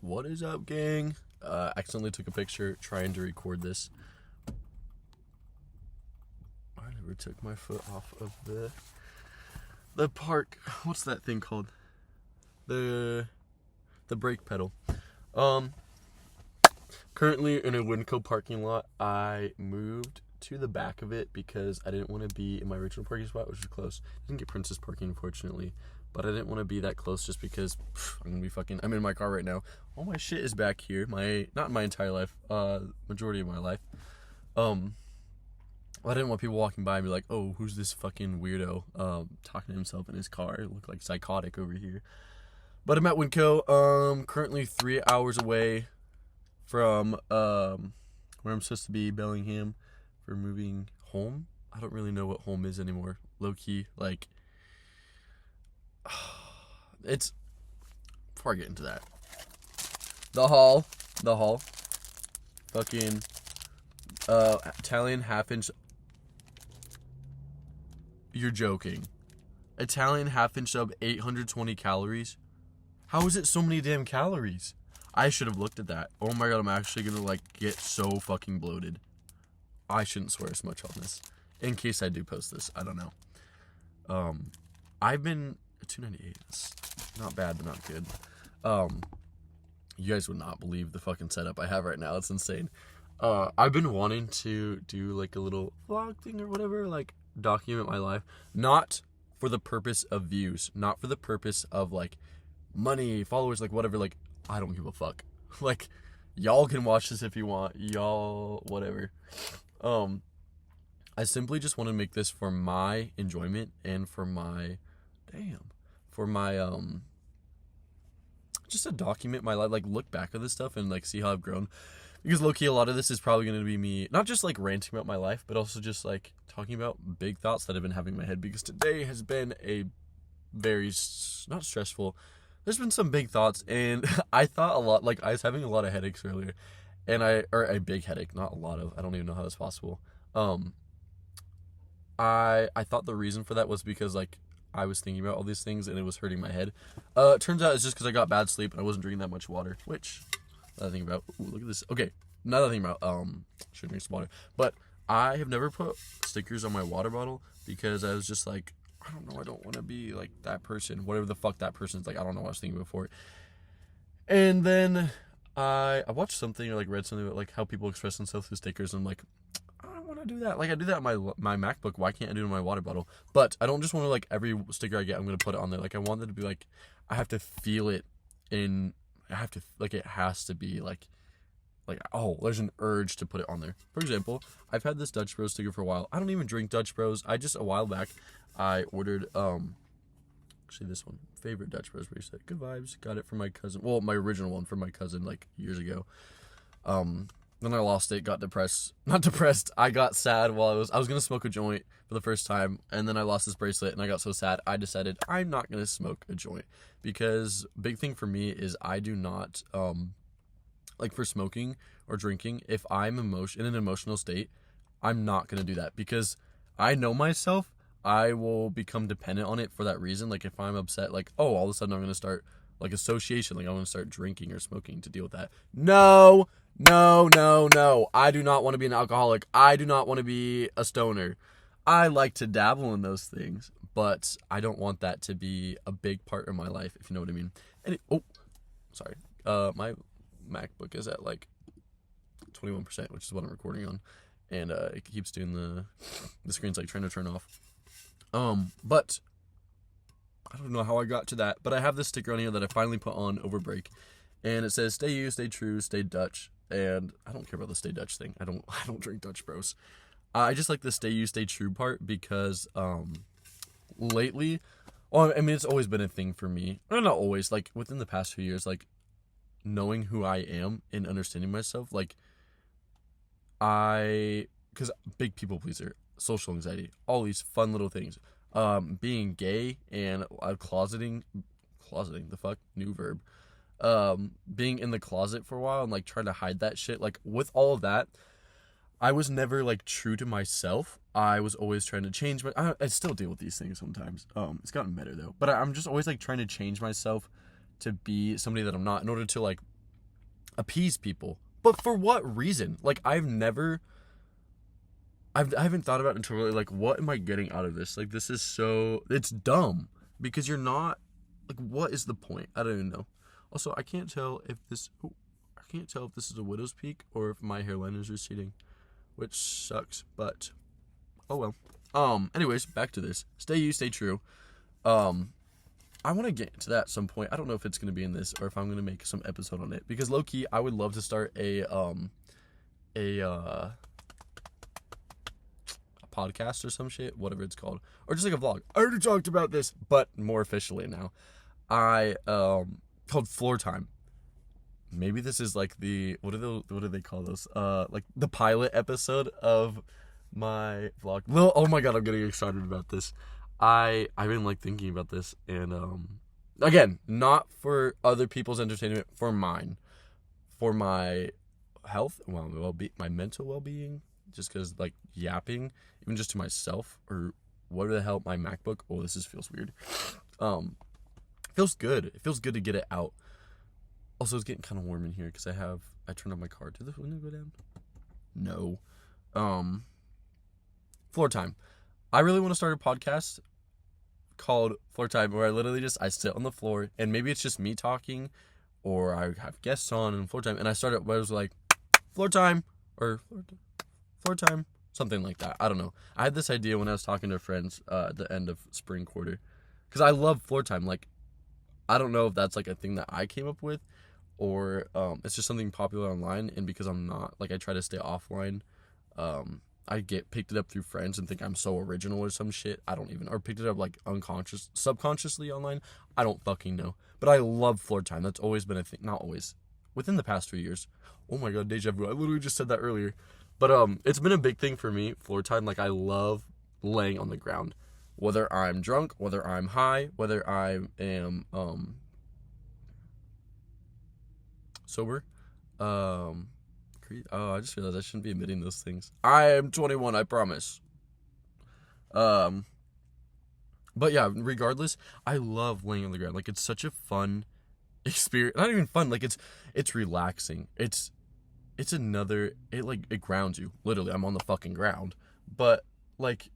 What is up, gang? Accidentally took a picture trying to record this. I never took my foot off of the park. What's that thing called? The brake pedal. Currently in a Winco parking lot. I moved to the back of it because I didn't want to be in my original parking spot, which was close. Didn't get Princess parking, unfortunately, but I didn't want to be that close just because I'm in my car right now. All my shit is back here. Not my entire life, majority of my life. I didn't want people walking by and be like, oh, who's this fucking weirdo talking to himself in his car? It looked like psychotic over here. But I'm at Winco, currently 3 hours away from where I'm supposed to be, Bellingham, for moving home. I don't really know what home is anymore. Low-key, like, it's, before I get into that, the hall, fucking, Italian half-inch, you're joking. Italian half-inch sub, 820 calories. How is it so many damn calories? I should have looked at that. Oh my god, I'm actually gonna, get so fucking bloated. I shouldn't swear as much on this. In case I do post this, I don't know. I've been, 298, it's not bad, but not good. You guys would not believe the fucking setup I have right now. It's insane. I've been wanting to do, a little vlog thing or whatever, document my life. Not for the purpose of views. Not for the purpose of, money, followers, whatever, I don't give a fuck. Y'all can watch this if you want. Y'all, whatever. I simply just want to make this for my enjoyment and for my, just to document my life, look back at this stuff and, see how I've grown. Because, low-key, a lot of this is probably going to be me, not just, ranting about my life, but also just, talking about big thoughts that I've been having in my head. Because today has been a very, not stressful, there's been some big thoughts, and I thought a lot, I was having a lot of headaches earlier, or a big headache, not a lot of, I don't even know how that's possible. I thought the reason for that was because, I was thinking about all these things, and it was hurting my head. It turns out it's just because I got bad sleep, and I wasn't drinking that much water, which, now that I think about, ooh, look at this, okay, now that I think about, shouldn't drink some water, but I have never put stickers on my water bottle, because I was just I don't know, I don't want to be that person, whatever the fuck that person's I don't know what I was thinking before. And then I watched something or read something about how people express themselves through stickers, and I'm I don't want to do that. I do that on my MacBook, why can't I do it on my water bottle? But I don't just want to every sticker I get, I'm going to put it on there. I want it to be I have to feel it I have to, it has to be oh, there's an urge to put it on there. For example, I've had this Dutch Bros sticker for a while. I don't even drink Dutch Bros. A while back, I ordered, actually this one, favorite Dutch Bros bracelet, good vibes, got it from my cousin, well, my original one from my cousin, years ago. Then I lost it, got not depressed, I got sad while I was gonna smoke a joint for the first time, and then I lost this bracelet, and I got so sad, I decided I'm not gonna smoke a joint, because big thing for me is I do not, for smoking or drinking, if I'm in an emotional state, I'm not going to do that, because I know myself, I will become dependent on it for that reason. If I'm upset, oh, all of a sudden I'm going to start, association, I'm going to start drinking or smoking to deal with that. No, I do not want to be an alcoholic. I do not want to be a stoner. I like to dabble in those things, but I don't want that to be a big part of my life, if you know what I mean. Sorry. My MacBook is at 21%, which is what I'm recording on, and it keeps doing the screen's trying to turn off. But I don't know how I got to that, but I have this sticker on here that I finally put on over break, and it says "Stay you, stay true, stay Dutch." And I don't care about the stay Dutch thing. I don't drink Dutch Bros. I just like the stay you, stay true part, because lately, well, I mean, it's always been a thing for me. Or not always, within the past few years, knowing who I am and understanding myself, because big people pleaser, social anxiety, all these fun little things, being gay and closeting, the fuck, new verb, being in the closet for a while and trying to hide that shit, with all of that, I was never true to myself. I was always trying to change I still deal with these things sometimes. It's gotten better though, but I'm just always trying to change myself to be somebody that I'm not, in order to appease people. But for what reason? Like, I haven't thought about it until really, like, what am I getting out of this? Like, this is so, it's dumb. Because you're not, like, what is the point? I don't even know. Also, I can't tell if this is a widow's peak or if my hairline is receding, which sucks, but oh well. Anyways, back to this. Stay you, stay true. I want to get into that at some point. I don't know if it's going to be in this or if I'm going to make some episode on it, because low key, I would love to start a podcast or some shit, whatever it's called, or just like a vlog. I already talked about this, but more officially now. Called Floor Time. Maybe this is like the what do they call those? Like the pilot episode of my vlog. Well, oh my god, I'm getting excited about this. I've been like thinking about this, and again, not for other people's entertainment, for mine, for my health, my mental well-being. Just because like yapping, even just to myself, or what the hell, my MacBook. Oh, feels weird. Feels good. It feels good to get it out. Also, it's getting kind of warm in here because I turned on my car. Did the window go down? No. Floor Time. I really want to start a podcast called Floor Time, where I sit on the floor, and maybe it's just me talking, or I have guests on and Floor Time, and I started where I was like, Floor Time, or Floor Time, something like that. I don't know. I had this idea when I was talking to friends at the end of spring quarter, because I love Floor Time. Like, I don't know if that's like a thing that I came up with, or it's just something popular online, and because I'm not, like, I try to stay offline, I picked it up through friends and think I'm so original or some shit. I don't even, or picked it up like subconsciously online. I don't fucking know. But I love Floor Time. That's always been a thing. Not always. Within the past 3 years. Oh my god, deja vu. I literally just said that earlier. But it's been a big thing for me, Floor Time. Like, I love laying on the ground. Whether I'm drunk, whether I'm high, whether I am sober. I just realized I shouldn't be admitting those things. I am 21, I promise. But yeah, regardless, I love laying on the ground. Like, it's such a fun experience. Not even fun, like, it's relaxing. It grounds you. Literally, I'm on the fucking ground. But, like,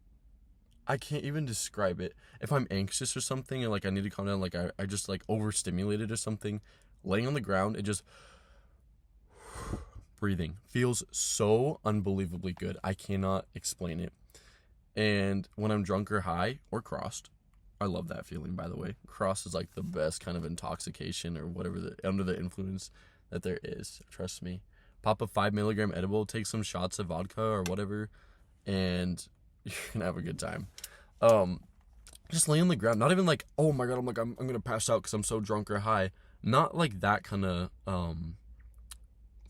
I can't even describe it. If I'm anxious or something, and like I need to calm down, like I just like overstimulated or something, laying on the ground, it just breathing feels so unbelievably good. I cannot explain it. And when I'm drunk or high or crossed, I love that feeling, by the way. Crossed is like the best kind of intoxication or whatever, under the influence that there is. Trust me. Pop a 5 milligram edible, take some shots of vodka or whatever, and you're gonna have a good time. Just lay on the ground. Not even like, oh my god, I'm gonna pass out because I'm so drunk or high. Not like that kind of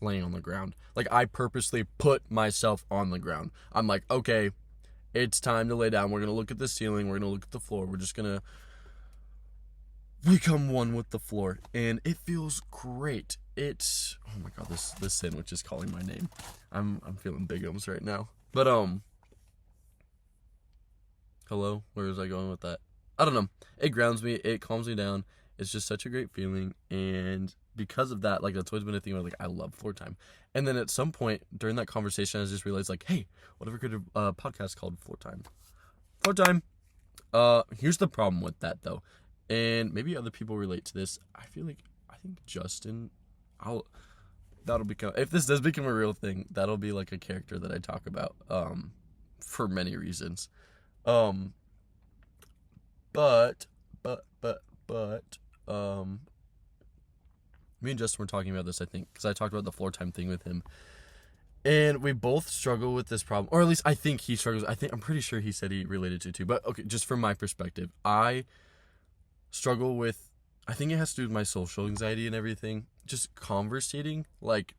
laying on the ground. Like, I purposely put myself on the ground. I'm like, okay, it's time to lay down. We're gonna look at the ceiling. We're gonna look at the floor. We're just gonna become one with the floor, and it feels great. It's, oh my god, this sandwich is calling my name. I'm feeling bigums right now. But hello, where was I going with that? I don't know. It grounds me. It calms me down. It's just such a great feeling, and because of that, like, that's always been a thing where, like, I love Floor Time. And then at some point during that conversation, I just realized, like, hey, what if we could a podcast called Floor Time? Floor Time. Here's the problem with that, though, and maybe other people relate to this. I think Justin, if this does become a real thing, that'll be like a character that I talk about, for many reasons. But me and Justin were talking about this, I think, because I talked about the Floor Time thing with him, and we both struggle with this problem, or at least I think he struggles. I'm pretty sure he said he related to it too, but okay, just from my perspective, I struggle with, I think it has to do with my social anxiety and everything, just conversating. Like,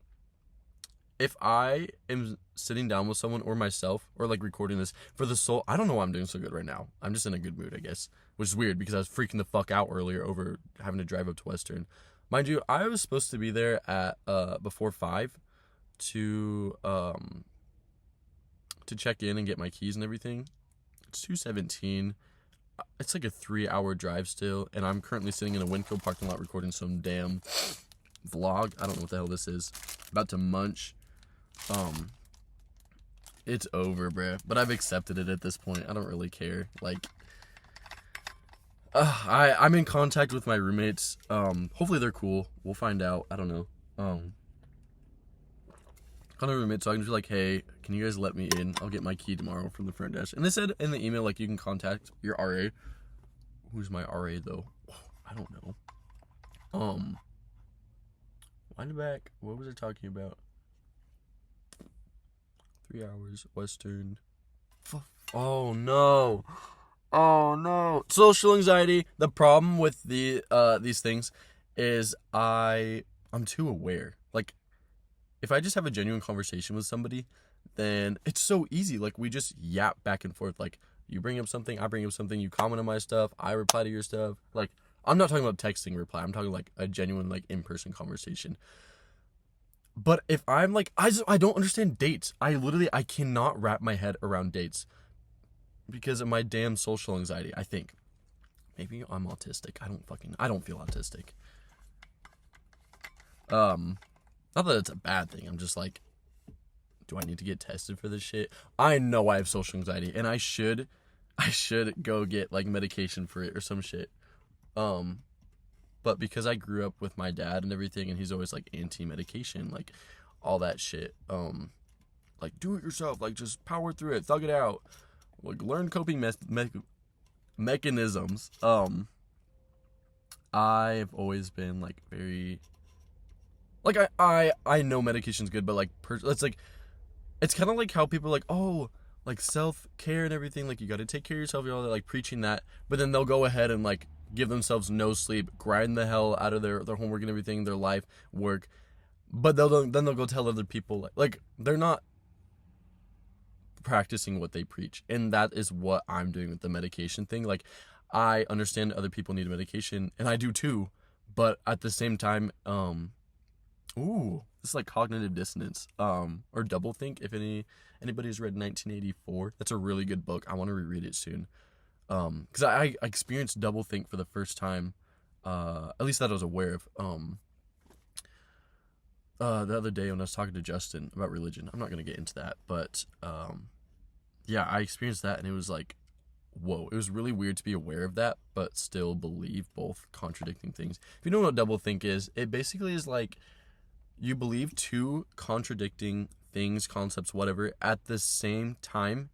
if I am sitting down with someone or myself, or like recording this for the soul, I don't know why I'm doing so good right now. I'm just in a good mood, I guess, which is weird because I was freaking the fuck out earlier over having to drive up to Western. Mind you, I was supposed to be there at before 5 to check in and get my keys and everything. It's 2:17. It's like a 3-hour drive still, and I'm currently sitting in a Winco parking lot recording some damn vlog. I don't know what the hell this is. About to munch. It's over, bruh. But I've accepted it at this point. I don't really care. Like, I'm in contact with my roommates. Hopefully they're cool. We'll find out. I don't know. Call my roommate, so I can just be like, hey, can you guys let me in? I'll get my key tomorrow from the front desk. And they said in the email, like, you can contact your RA. Who's my RA, though? I don't know. Wind back. What was I talking about? 3 hours. Western. Oh, no. Oh, no. Social anxiety. The problem with these things is I'm too aware. Like, if I just have a genuine conversation with somebody, then it's so easy. Like, we just yap back and forth. Like, you bring up something, I bring up something, you comment on my stuff, I reply to your stuff. Like, I'm not talking about texting reply. I'm talking, like, a genuine, like, in-person conversation. But if I'm, like, I don't understand dates. I cannot wrap my head around dates because of my damn social anxiety, I think. Maybe I'm autistic. I don't feel autistic. Not that it's a bad thing. I'm just like, do I need to get tested for this shit? I know I have social anxiety, and I should go get, like, medication for it or some shit. But because I grew up with my dad and everything, and he's always, like, anti-medication, like, all that shit. Like, do it yourself. Like, just power through it. Thug it out. Like, learn coping mechanisms. I've always been, like, very... Like, I know medication's good, but, like, it's kind of like how people are like, oh, like, self-care and everything, like, you gotta take care of yourself, you're all like, preaching that, but then they'll go ahead and, like, give themselves no sleep, grind the hell out of their homework and everything, their life, work, but then they'll go tell other people, like, they're not practicing what they preach, and that is what I'm doing with the medication thing. Like, I understand other people need medication, and I do too, but at the same time, this is like cognitive dissonance, or doublethink. If anybody's read 1984, that's a really good book. I want to reread it soon. Because I experienced doublethink for the first time, at least that I was aware of, the other day when I was talking to Justin about religion. I'm not going to get into that, but, yeah, I experienced that, and it was like, whoa, it was really weird to be aware of that, but still believe both contradicting things. If you don't know what doublethink is, it basically is like, you believe two contradicting things, concepts, whatever, at the same time,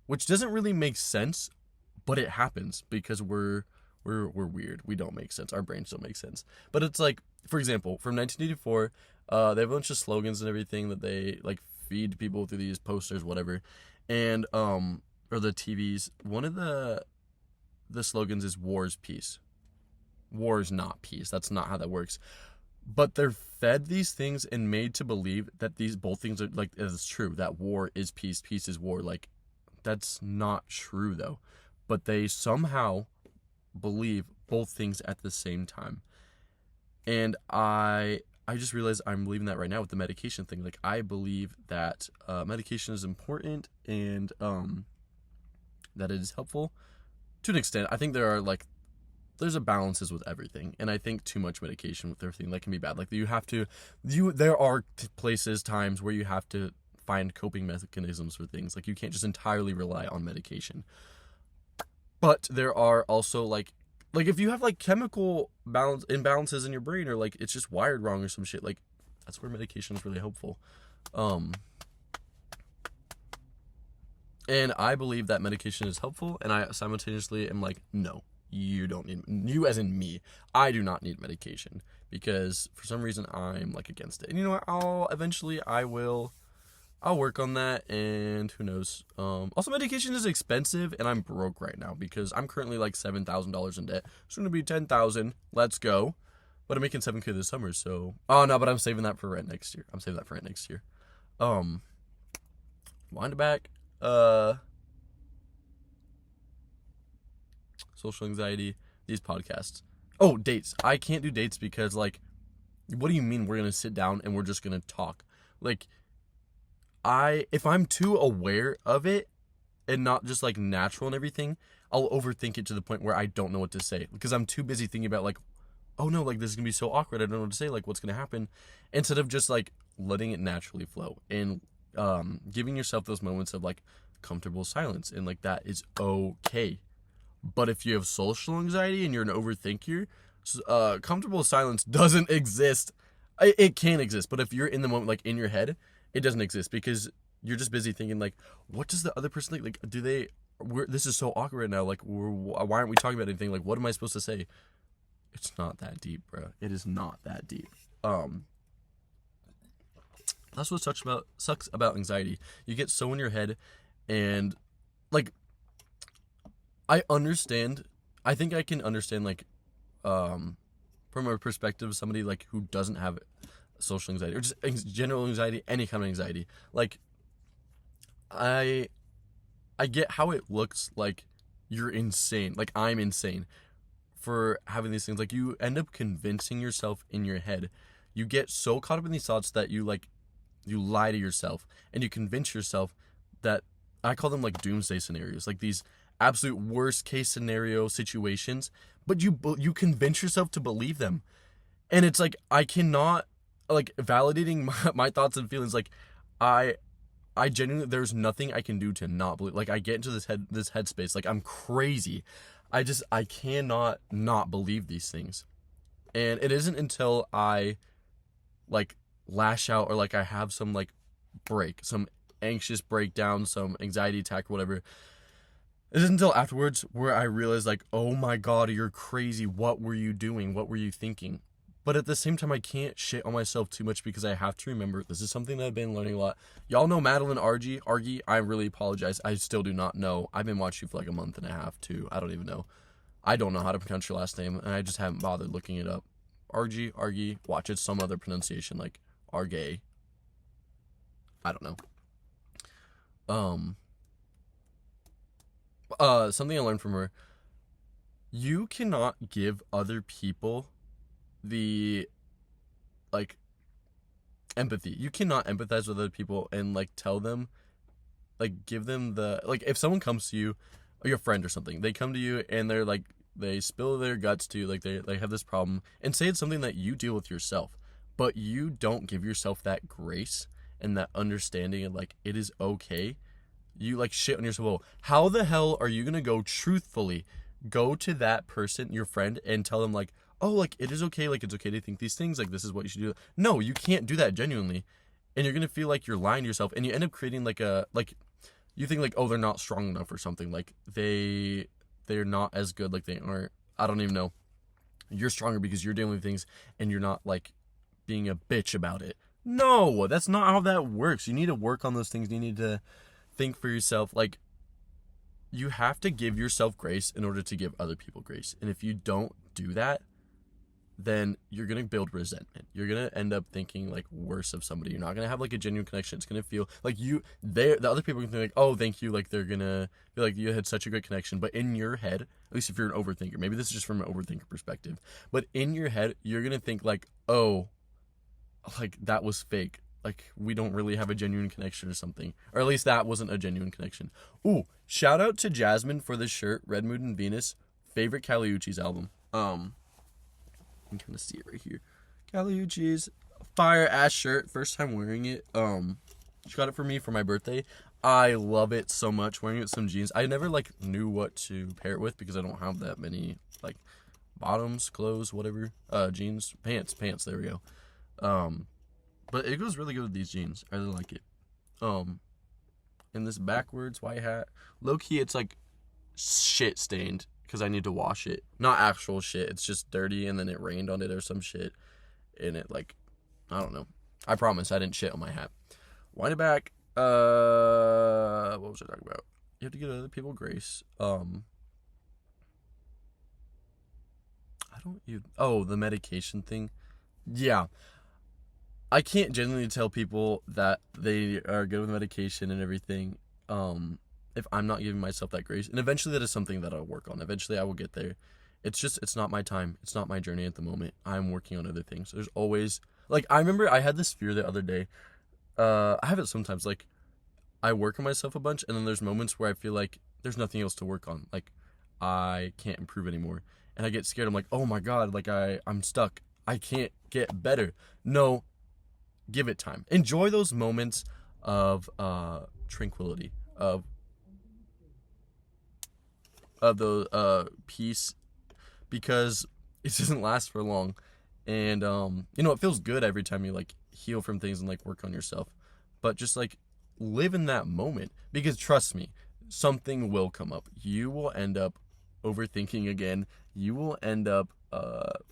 which doesn't really make sense, but it happens because we're weird. We don't make sense. Our brains don't make sense. But it's like, for example, from 1984, they have a bunch of slogans and everything that they, like, feed people through these posters, whatever, and or the TVs. One of the slogans is "War is peace." War is not peace. That's not how that works. But they're fed these things and made to believe that both things are, like, it's true, that war is peace, peace is war. Like, that's not true, though. But they somehow believe both things at the same time. And I just realized I'm believing that right now with the medication thing. Like, I believe that medication is important and that it is helpful to an extent. I think there's a balances with everything, and I think too much medication with everything, that can be bad. Like, there are places, times where you have to find coping mechanisms for things. Like, you can't just entirely rely on medication. But there are also, like if you have, like, chemical imbalances in your brain, or, like, it's just wired wrong or some shit, like, that's where medication is really helpful. And I believe that medication is helpful, and I simultaneously am like, no. You don't need, you as in me, I do not need medication, because for some reason I'm, like, against it. And you know what, I'll work on that, and who knows. Also, medication is expensive, and I'm broke right now, because I'm currently, like, $7,000 in debt. Soon to be $10,000, let's go. But I'm making $7,000 this summer, so, oh no, but I'm saving that for rent next year. Wind it back, social anxiety, these podcasts. Oh, dates. I can't do dates because, like, what do you mean we're going to sit down and we're just going to talk? Like, if I'm too aware of it and not just, like, natural and everything, I'll overthink it to the point where I don't know what to say because I'm too busy thinking about, like, oh no, like this is gonna be so awkward, I don't know what to say, like what's gonna happen, instead of just like letting it naturally flow and giving yourself those moments of like comfortable silence, and like that is okay. But if you have social anxiety and you're an overthinker, comfortable silence doesn't exist. It can exist, but if you're in the moment, like in your head, it doesn't exist because you're just busy thinking like, what does the other person think? Like, do they? This is so awkward right now. Like, why aren't we talking about anything? Like, what am I supposed to say? It's not that deep, bro. It is not that deep. That's what sucks about anxiety. You get so in your head, and like, I understand. I think I can understand like, from a perspective of somebody like who doesn't have social anxiety or just general anxiety, any kind of anxiety. Like, I get how it looks like you're insane. Like, I'm insane for having these things. Like, you end up convincing yourself in your head. You get so caught up in these thoughts that you lie to yourself and you convince yourself that, I call them like doomsday scenarios, like these absolute worst case scenario situations, but you convince yourself to believe them. And it's like, I cannot, like, validating my thoughts and feelings. Like, I genuinely, there's nothing I can do to not believe. Like, I get into this headspace, like I'm crazy. I cannot not believe these things. And it isn't until I like lash out, or like I have some like some anxious breakdown, some anxiety attack or whatever, it isn't until afterwards where I realize like, oh my God, you're crazy. What were you doing? What were you thinking? But at the same time, I can't shit on myself too much because I have to remember, this is something that I've been learning a lot. Y'all know Madeline Argy. I really apologize. I still do not know. I've been watching you for like a month and a half too. I don't even know. I don't know how to pronounce your last name, and I just haven't bothered looking it up. Argy. Watch it some other pronunciation, like Argay. I don't know. Something I learned from her. You cannot give other people the like empathy. You cannot empathize with other people and like tell them, like give them the, like if someone comes to you, or your friend or something, they come to you and they're like, they spill their guts to you, like they have this problem, and say it's something that you deal with yourself, but you don't give yourself that grace and that understanding of like, it is okay. You like shit on yourself. Oh, how the hell are you gonna go truthfully go to that person, your friend, and tell them like, oh, like it is okay, like it's okay to think these things, like this is what you should do? No, you can't do that genuinely, and you're gonna feel like you're lying to yourself, and you end up creating like you think like, oh, they're not strong enough or something, like they're not as good, like they aren't, I don't even know. You're stronger because you're dealing with things and you're not like being a bitch about it. No, that's not how that works. You need to work on those things. You need to think for yourself. Like, you have to give yourself grace in order to give other people grace. And if you don't do that, then you're going to build resentment. You're going to end up thinking like worse of somebody. You're not going to have like a genuine connection. It's going to feel like the other people can think like, oh, thank you. Like they're going to feel like you had such a great connection. But in your head, at least if you're an overthinker, maybe this is just from an overthinker perspective, but in your head, you're going to think like, oh, like that was fake. Like we don't really have a genuine connection or something. Or at least that wasn't a genuine connection. Ooh, shout out to Jasmine for this shirt, Red Moon and Venus, favorite Kali Uchis album. You can kind of see it right here. Kali Uchis fire ass shirt. First time wearing it. She got it for me for my birthday. I love it so much. Wearing it with some jeans. I never like knew what to pair it with because I don't have that many like bottoms, clothes, whatever. Jeans, pants. There we go. But it goes really good with these jeans. I really like it. And this backwards white hat. Low key, it's like shit stained because I need to wash it. Not actual shit. It's just dirty and then it rained on it or some shit. And it like, I don't know. I promise I didn't shit on my hat. Wind it back. What was I talking about? You have to give other people grace. The medication thing. Yeah. I can't genuinely tell people that they are good with medication and everything if I'm not giving myself that grace. And eventually that is something that I'll work on. Eventually I will get there. It's not my time. It's not my journey at the moment. I'm working on other things. There's always, like, I remember I had this fear the other day. I have it sometimes. Like, I work on myself a bunch, and then there's moments where I feel like there's nothing else to work on. Like, I can't improve anymore. and I get scared. I'm like, oh my God, like I'm stuck. I can't get better. No, give it time. Enjoy those moments of tranquility, of the peace, because it doesn't last for long. And it feels good every time you like heal from things and like work on yourself. But just like live in that moment, because trust me, something will come up. You will end up overthinking again. You will end up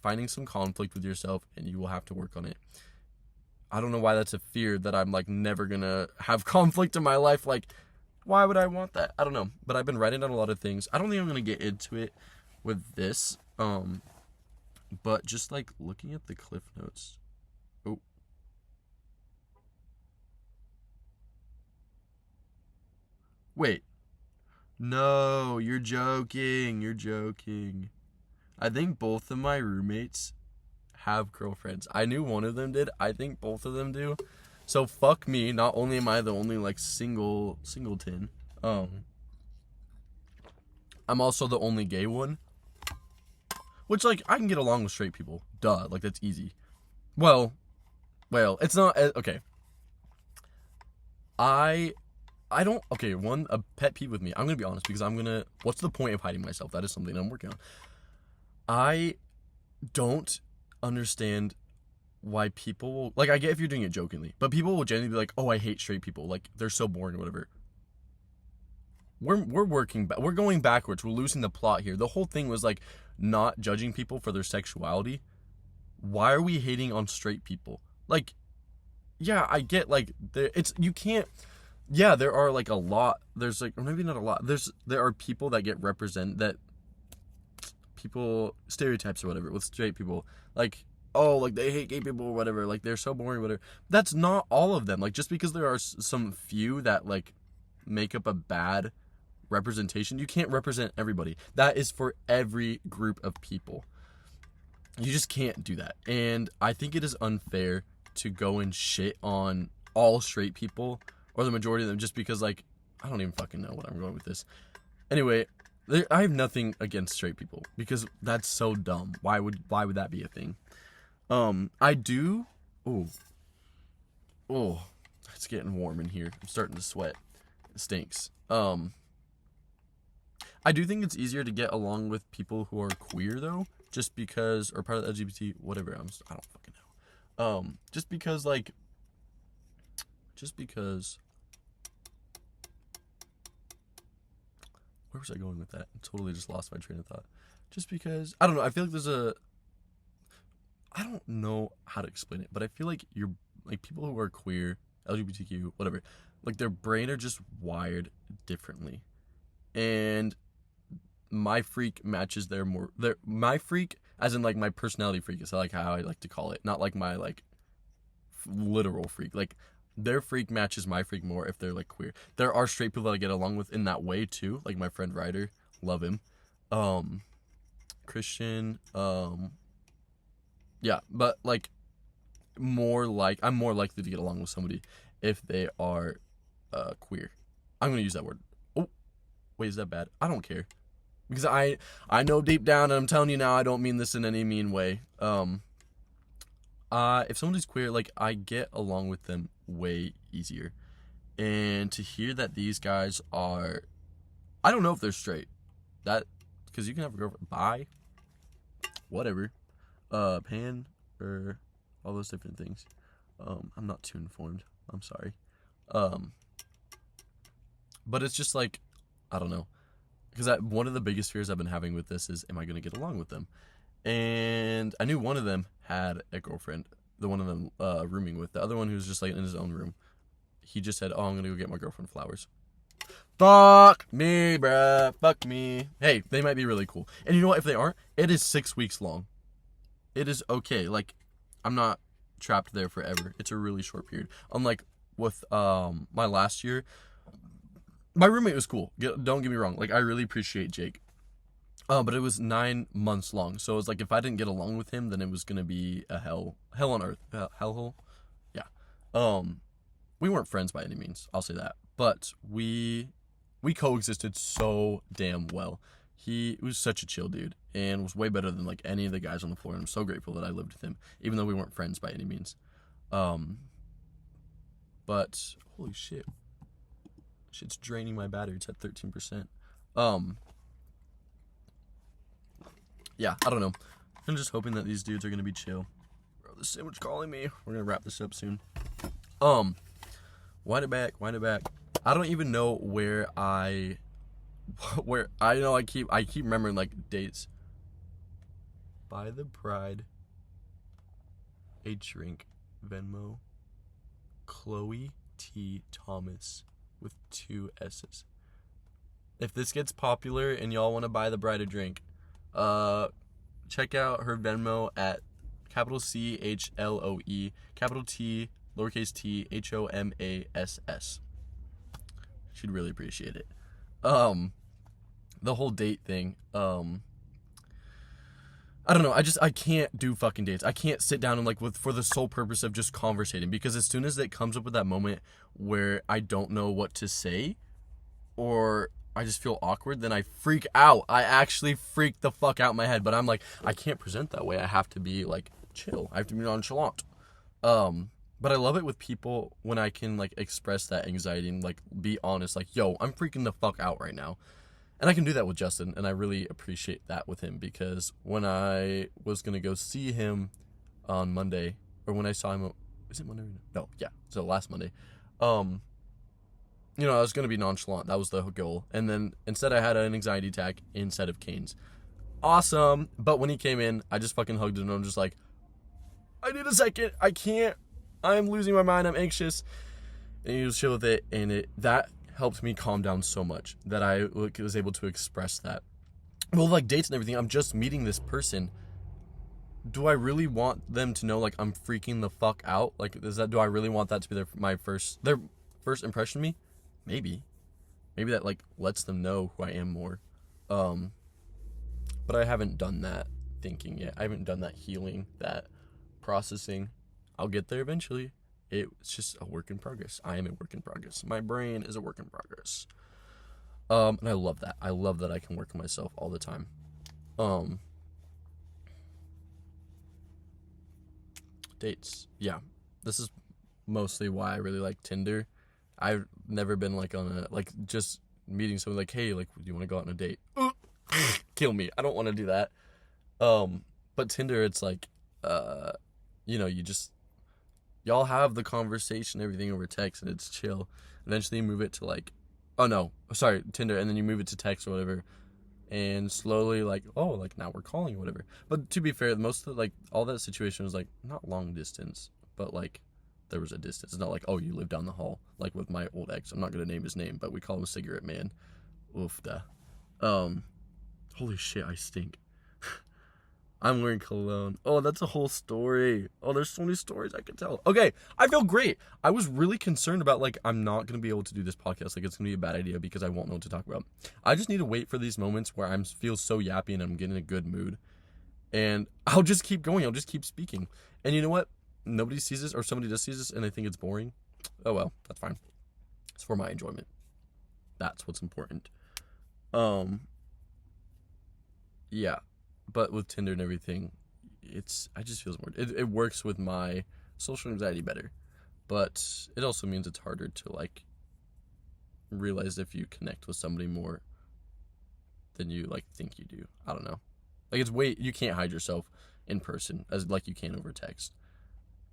finding some conflict with yourself, and you will have to work on it. I don't know why that's a fear that I'm like never gonna have conflict in my life. Like, why would I want that? I don't know. But I've been writing down a lot of things. I don't think I'm gonna get into it with this. But just like looking at the cliff notes. Oh. Wait. No, you're joking. You're joking. I think both of my roommates have girlfriends. I knew one of them did. I think both of them do. So fuck me. Not only am I the only like singleton, I'm also the only gay one. Which like I can get along with straight people. Duh, like that's easy. Well, it's not okay. I don't okay, a pet peeve with me. I'm going to be honest because what's the point of hiding myself? That is something I'm working on. I don't understand why people will, like, I get if you're doing it jokingly, but people will genuinely be like, oh, I hate straight people, like they're so boring or whatever. We're going backwards. We're losing the plot here. The whole thing was like not judging people for their sexuality. Why are we hating on straight people? Like, yeah, I get like you can't. Yeah, there are like a lot. There's like, or maybe not a lot. There are people that get that people stereotypes or whatever with straight people, like, oh, like they hate gay people or whatever, like they're so boring, whatever. That's not all of them. Like, just because there are some few that like make up a bad representation, you can't represent everybody. That is for every group of people. You just can't do that. And I think it is unfair to go and shit on all straight people or the majority of them just because, like, I don't even fucking know what I'm going with this. Anyway, I have nothing against straight people because that's so dumb. Why would that be a thing? I do. Oh, it's getting warm in here. I'm starting to sweat. It stinks. I do think it's easier to get along with people who are queer though, just because, or part of the LGBT, whatever. I don't fucking know. Just because. Where was I going with that? I totally just lost my train of thought. Just because, I don't know. I feel like I don't know how to explain it, but I feel like you're like people who are queer, LGBTQ, whatever, like their brain are just wired differently, and my freak matches my freak, as in like my personality freak is like how I like to call it, not like my like literal freak. Like their freak matches my freak more if they're like queer. There are straight people that I get along with in that way too, like my friend Ryder, love him. Christian, yeah, but like I'm more likely to get along with somebody if they are queer. I'm gonna use that word. Oh, wait, is that bad? I don't care. Because I know deep down, and I'm telling you now, I don't mean this in any mean way. If somebody's queer, like, I get along with them way easier. And to hear that these guys are, I don't know if they're straight. Because you can have a girlfriend, bi, whatever, pan, or all those different things. I'm not too informed. I'm sorry. But it's just like, I don't know. Because one of the biggest fears I've been having with this is, am I going to get along with them? And I knew one of them had a girlfriend, the one of them rooming with. The other one who was just like in his own room, he just said, oh, I'm going to go get my girlfriend flowers. Fuck me, bruh. Fuck me. Hey, they might be really cool. And you know what? If they aren't, it is 6 weeks long. It is okay. Like, I'm not trapped there forever. It's a really short period. Unlike with my last year, my roommate was cool. Don't get me wrong. Like, I really appreciate Jake. But it was 9 months long. So it was like, if I didn't get along with him, then it was going to be a hell on earth. Hellhole. Yeah. We weren't friends by any means. I'll say that. But we coexisted so damn well. He was such a chill dude and was way better than like any of the guys on the floor. And I'm so grateful that I lived with him, even though we weren't friends by any means. But holy shit's draining my battery. It's at 13%. Yeah, I don't know. I'm just hoping that these dudes are gonna be chill. Bro, the sandwich calling me. We're gonna wrap this up soon. Wind it back. I don't even know where I keep remembering like dates. By the Pride, a drink, Venmo, Chloe T. Thomas with 2 S's. If this gets popular and y'all want to buy the bride a drink, check out her Venmo at capital CHLOE, capital T, lowercase t, HOMASS. She'd really appreciate it. The whole date thing, I don't know, I can't do fucking dates. I can't sit down and like for the sole purpose of just conversating, because as soon as it comes up with that moment where I don't know what to say or I just feel awkward, then I freak out. I actually freak the fuck out in my head, but I'm like, I can't present that way. I have to be like chill. I have to be nonchalant. But I love it with people when I can like express that anxiety and like be honest, like, yo, I'm freaking the fuck out right now. And I can do that with Justin, and I really appreciate that with him, because when I was going to go see him on Monday, or when I saw him, is it Monday? No, yeah, so last Monday, I was going to be nonchalant. That was the goal. And then instead I had an anxiety attack instead of Kane's. Awesome. But when he came in, I just fucking hugged him, and I'm just like, I need a second. I can't. I'm losing my mind. I'm anxious. And he was chill with it, and that helped me calm down so much that I was able to express that. Well, like dates and everything, I'm just meeting this person. Do I really want them to know like I'm freaking the fuck out? Like, do I really want that to be their first impression of me? Maybe that like lets them know who I am more. But I haven't done that thinking yet. I haven't done that healing, that processing. I'll get there eventually. It's just a work in progress. I am a work in progress. My brain is a work in progress. And I love that. I love that I can work on myself all the time. Dates. Yeah. This is mostly why I really like Tinder. I've never been like on just meeting someone like, hey, like, do you want to go out on a date? Kill me. I don't want to do that. But Tinder, it's like, y'all have the conversation, everything over text, and it's chill. Eventually you move it to like, Tinder, and then you move it to text or whatever, and slowly like, oh, like now we're calling or whatever. But to be fair, most of like all that situation was like not long distance, but like there was a distance. It's not like, oh, you live down the hall, like with my old ex. I'm not gonna name his name, but we call him Cigarette Man. Oofda. Holy shit, I stink. I'm wearing cologne. Oh, that's a whole story. Oh, there's so many stories I could tell. Okay, I feel great. I was really concerned about, like, I'm not going to be able to do this podcast. Like, it's going to be a bad idea because I won't know what to talk about. I just need to wait for these moments where I feel so yappy and I'm getting a good mood. And I'll just keep going. I'll just keep speaking. And you know what? Nobody sees this, or somebody does see this, and they think it's boring. Oh, well, that's fine. It's for my enjoyment. That's what's important. Yeah. But with Tinder and everything, I just feel more. It works with my social anxiety better, but it also means it's harder to like realize if you connect with somebody more than you like think you do. I don't know. Like you can't hide yourself in person as like you can over text,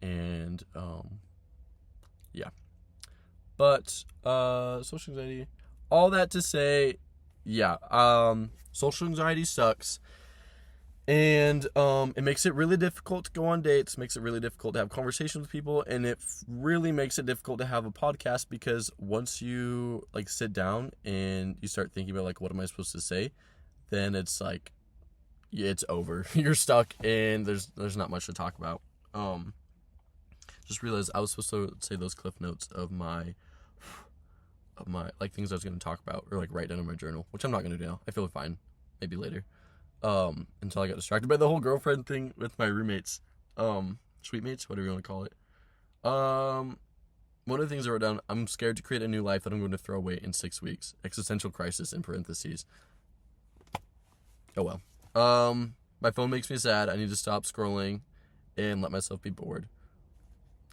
and yeah. But social anxiety, all that to say, yeah. Social anxiety sucks. And it makes it really difficult to go on dates, makes it really difficult to have conversations with people, and it really makes it difficult to have a podcast, because once you like sit down and you start thinking about like, what am I supposed to say, then it's like, yeah, it's over. You're stuck and there's not much to talk about. Just realized I was supposed to say those cliff notes of my like things I was going to talk about, or like write down in my journal, which I'm not going to do now. I feel fine. Maybe later. Until I got distracted by the whole girlfriend thing with my roommates, suite mates, whatever you want to call it. One of the things I wrote down, I'm scared to create a new life that I'm going to throw away in 6 weeks. Existential crisis in parentheses. Oh well. My phone makes me sad. I need to stop scrolling and let myself be bored.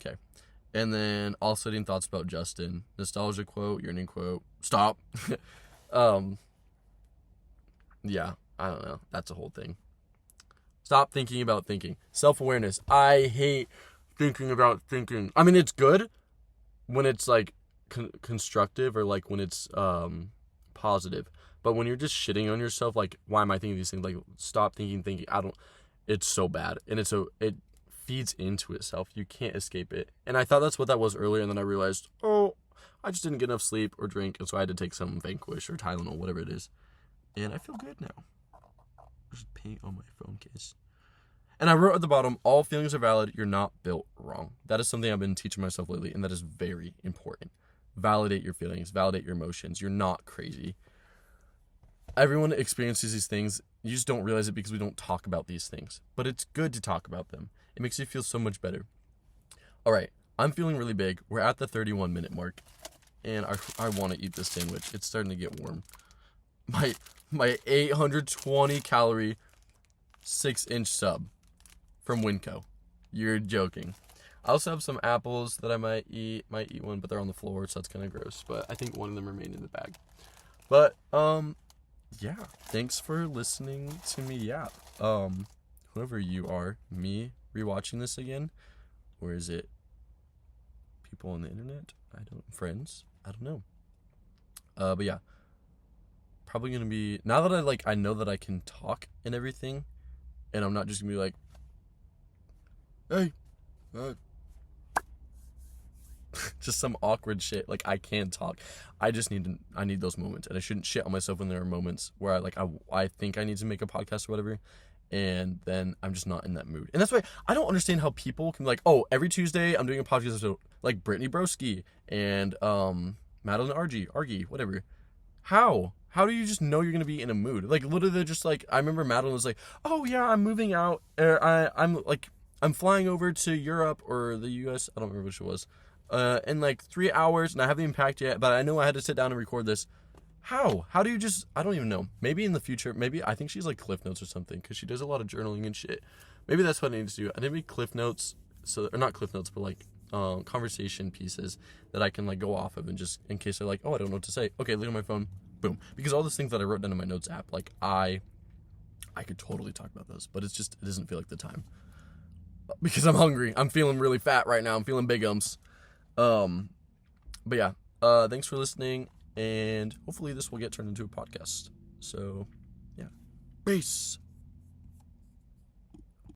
Okay. And then all sitting thoughts about Justin. Nostalgia quote, yearning quote. Stop. um, yeah, I don't know. That's a whole thing. Stop thinking about thinking. Self-awareness. I hate thinking about thinking. I mean, it's good when it's like constructive or like when it's positive. But when you're just shitting on yourself, like, why am I thinking these things? Like, stop thinking. It's so bad. And it feeds into itself. You can't escape it. And I thought that's what that was earlier. And then I realized, oh, I just didn't get enough sleep or drink. And so I had to take some Vanquish or Tylenol, whatever it is. And I feel good now. There's paint on my phone case. And I wrote at the bottom, all feelings are valid. You're not built wrong. That is something I've been teaching myself lately. And that is very important. Validate your feelings. Validate your emotions. You're not crazy. Everyone experiences these things. You just don't realize it because we don't talk about these things. But it's good to talk about them. It makes you feel so much better. All right. I'm feeling really big. We're at the 31-minute mark. And I want to eat this sandwich. It's starting to get warm. My 820 calorie 6-inch sub from Winco. You're joking. I also have some apples that I might eat one, but they're on the floor, so that's kind of gross. But I think one of them remained in the bag. But yeah, thanks for listening to me yap. Whoever you are, me rewatching this again, or is it people on the internet? Friends? I don't know. But yeah, probably gonna be, now that I know that I can talk and everything, and I'm not just gonna be like, hey, just some awkward shit. Like, I can talk. I need those moments, and I shouldn't shit on myself when there are moments where I think I need to make a podcast or whatever, and then I'm just not in that mood. And that's why I don't understand how people can be like, oh, every Tuesday I'm doing a podcast episode, like Brittany Broski and Madeline Argy, whatever. How do you just know you're gonna be in a mood? Like, literally, they're just like, I remember Madeline was like, oh yeah, I'm moving out, I'm flying over to Europe or the US, I don't remember which it was, in like 3 hours, and I haven't even packed yet, but I know I had to sit down and record this. How do you just, I don't even know. Maybe in the future, I think she's like Cliff Notes or something, because she does a lot of journaling and shit. Maybe that's what I need to do. I need to make Cliff Notes, or not Cliff Notes, but like conversation pieces that I can like go off of, and just in case they're like, oh, I don't know what to say. Okay, look at my phone, boom. Because all those things that I wrote down in my notes app, like I could totally talk about those, but it doesn't feel like the time. Because I'm hungry. I'm feeling really fat right now. I'm feeling bigums. But yeah, thanks for listening, and hopefully this will get turned into a podcast. So, yeah. Peace.